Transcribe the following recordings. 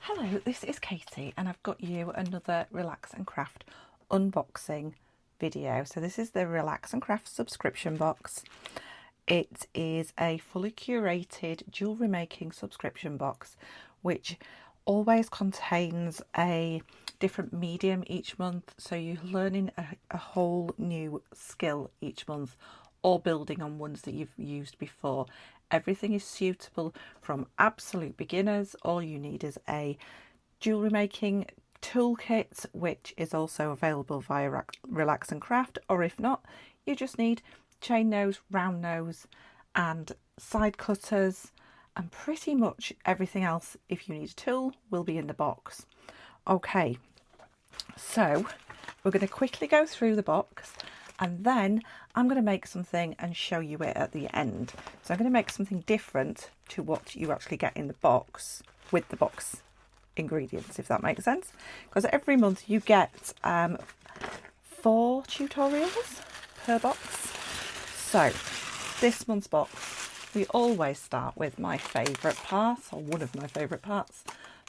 Hello, this is Katie and I've got you another Relax and Craft unboxing video. So this is the Relax and Craft subscription box. It is a fully curated jewellery making subscription box which always contains a different medium each month, so you're learning a whole new skill each month or building on ones that you've used before. Everything is suitable from absolute beginners. All you need is a jewellery making toolkit, which is also available via Relax and Craft, or if not, you just need chain nose, round nose and side cutters, and pretty much everything else, if you need a tool, will be in the box. Okay, so we're going to quickly go through the box and then I'm going to make something and show you it at the end. So I'm going to make something different to what you actually get in the box with the box ingredients, if that makes sense, because every month you get 4 tutorials per box. So this month's box, we always start with my favourite part, or one of my favourite parts,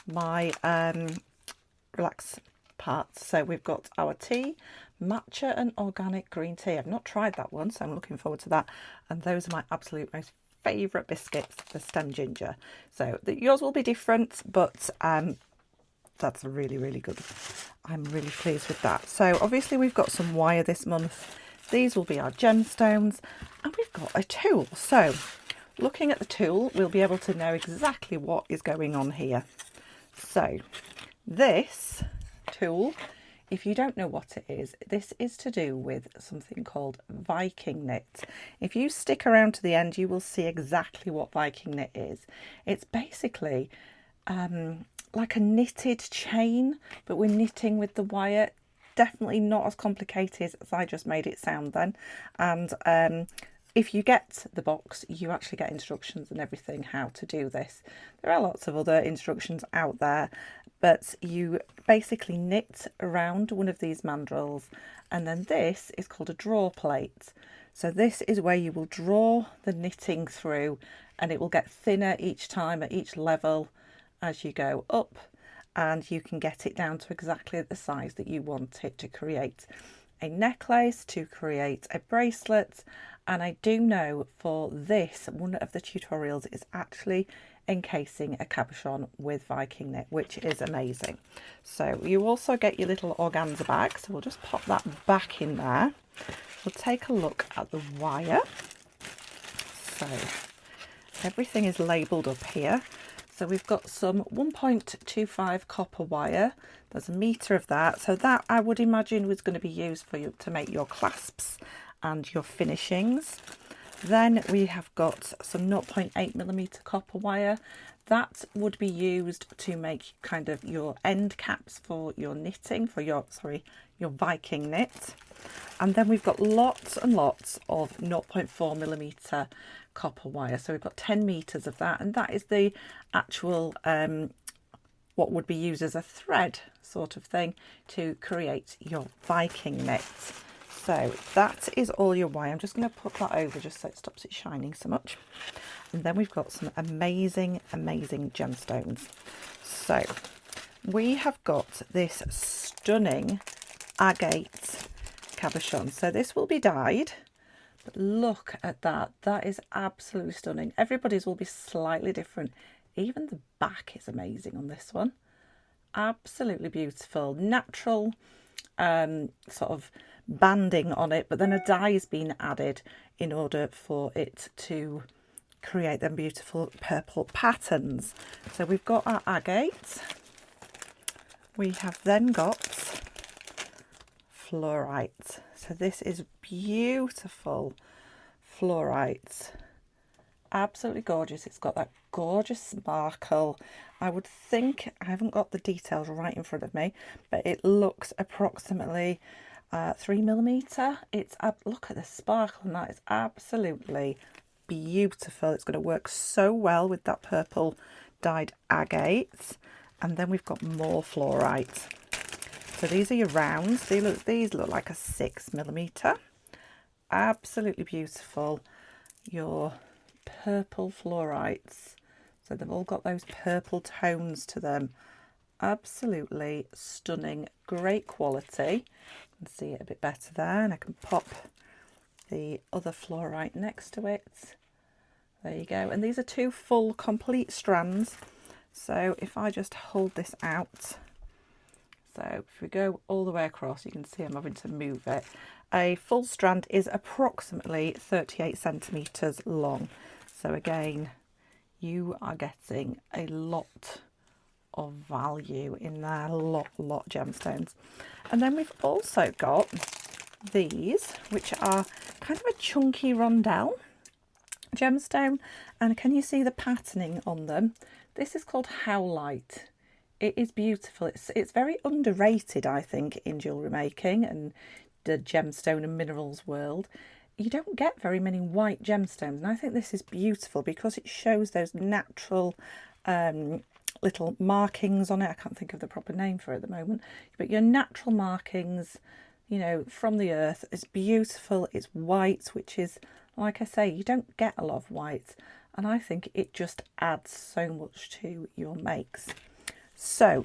my relax parts. So we've got our tea, matcha and organic green tea. I've not tried that one, so I'm looking forward to that. And those are my absolute most favourite biscuits, the stem ginger. So yours will be different, but that's really good. I'm really pleased with that. So obviously we've got some wire this month. These will be our gemstones, and we've got a tool. So looking at the tool, we'll be able to know exactly what is going on here. So this tool, if you don't know what it is, this is to do with something called Viking Knit. If you stick around to the end, you will see exactly what Viking Knit is. It's basically like a knitted chain, but we're knitting with the wire. Definitely not as complicated as I just made it sound then. And if you get the box, you actually get instructions and everything how to do this. There are lots of other instructions out there, but you basically knit around one of these mandrels, and then this is called a draw plate. So this is where you will draw the knitting through, and it will get thinner each time at each level as you go up, and you can get it down to exactly the size that you want it to create a necklace, to create a bracelet. And I do know for this, one of the tutorials is actually encasing a cabochon with Viking Knit, which is amazing. So you also get your little organza bag, so we'll just pop that back in there. We'll take a look at the wire. So everything is labelled up here. So we've got some 1.25 copper wire. There's a metre of that. So that I would imagine was going to be used for you to make your clasps and your finishings. Then we have got some 0.8mm copper wire. That would be used to make kind of your end caps for your knitting, for your Viking knit. And then we've got lots and lots of 0.4mm copper wire. So we've got 10 meters of that, and that is the actual what would be used as a thread sort of thing to create your Viking knit. So that is all your wire. I'm just going to put that over just so it stops it shining so much. And then we've got some amazing gemstones. So we have got this stunning agate cabochon. So this will be dyed, but look at that. That is absolutely stunning. Everybody's will be slightly different. Even the back is amazing on this one. Absolutely beautiful. Natural sort of banding on it, but then a dye has been added in order for it to create them beautiful purple patterns. So we've got our agate. We have then got fluorite. So this is beautiful fluorite. Absolutely gorgeous. It's got that gorgeous sparkle. I would think, I haven't got the details right in front of me, but it looks approximately 3mm. It's look at the sparkle, and that is absolutely beautiful. It's going to work so well with that purple dyed agate. And then we've got more fluorite. So these are your rounds. These look like a 6mm. Absolutely beautiful. Your purple fluorites. So they've all got those purple tones to them. absolutely stunning, great quality. You can see it a bit better there, and I can pop the other fluorite next to it. There you go. And these are 2 full complete strands. So if I just hold this out, so if we go all the way across, you can see I'm having to move it. A full strand is approximately 38 centimetres long. So again, you are getting a lot of value in there, a lot gemstones. And then we've also got these, which are kind of a chunky rondelle gemstone. And can you see the patterning on them? This is called Howlite. It is beautiful. It's very underrated, I think, in jewellery making and the gemstone and minerals world. You don't get very many white gemstones, and I think this is beautiful because it shows those natural little markings on it. I can't think of the proper name for it at the moment, but your natural markings, you know, from the earth. It's beautiful. It's white, which is, like I say, you don't get a lot of white, and I think it just adds so much to your makes. So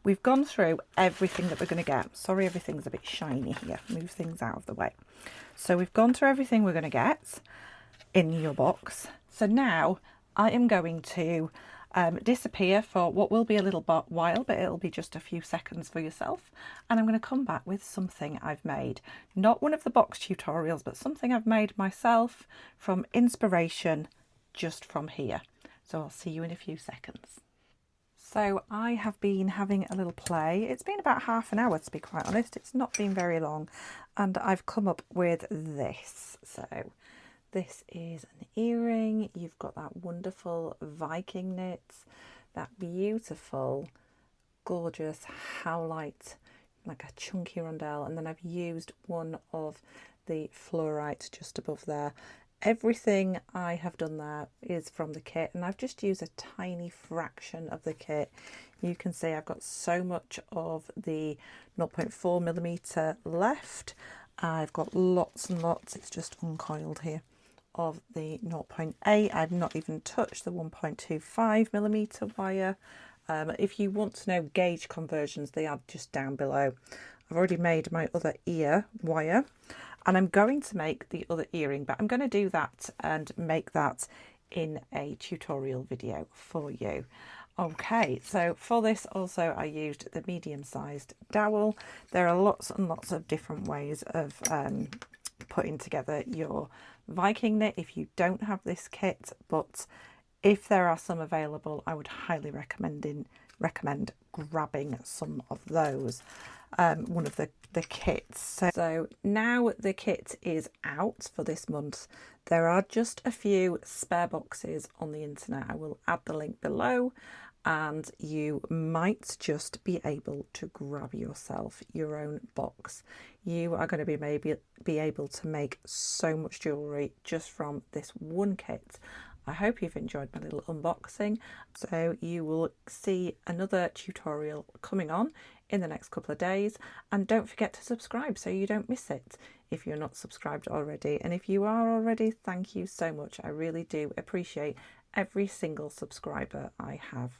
we've gone through everything that we're going to get. Sorry, everything's a bit shiny here. Move things out of the way. So we've gone through everything we're going to get in your box. So now I am going to disappear for what will be a little while, but it'll be just a few seconds for yourself. And I'm going to come back with something I've made. Not one of the box tutorials, but something I've made myself from inspiration just from here. So I'll see you in a few seconds. So I have been having a little play. It's been about half an hour, to be quite honest. It's not been very long. And I've come up with this. So this is an earring. You've got that wonderful Viking knit, that beautiful, gorgeous howlite, like a chunky rondelle. And then I've used one of the fluorite just above there. Everything I have done there is from the kit, and I've just used a tiny fraction of the kit. You can see I've got so much of the 0.4mm left. I've got lots and lots, it's just uncoiled here, of the 0.8. I've not even touched the 1.25mm wire. If you want to know gauge conversions, they are just down below. I've already made my other ear wire, and I'm going to make the other earring, but I'm going to do that and make that in a tutorial video for you. Okay, so for this also I used the medium-sized dowel. There are lots and lots of different ways of putting together your Viking knit if you don't have this kit, but if there are some available, I would highly recommend grabbing some of those. One of the kits. So now the kit is out for this month. There are just a few spare boxes on the internet. I will add the link below, and you might just be able to grab yourself your own box. You are going to maybe be able to make so much jewellery just from this one kit. I hope you've enjoyed my little unboxing. So you will see another tutorial coming on in the next couple of days, and don't forget to subscribe so you don't miss it if you're not subscribed already. And if you are already, thank you so much. I really do appreciate every single subscriber I have.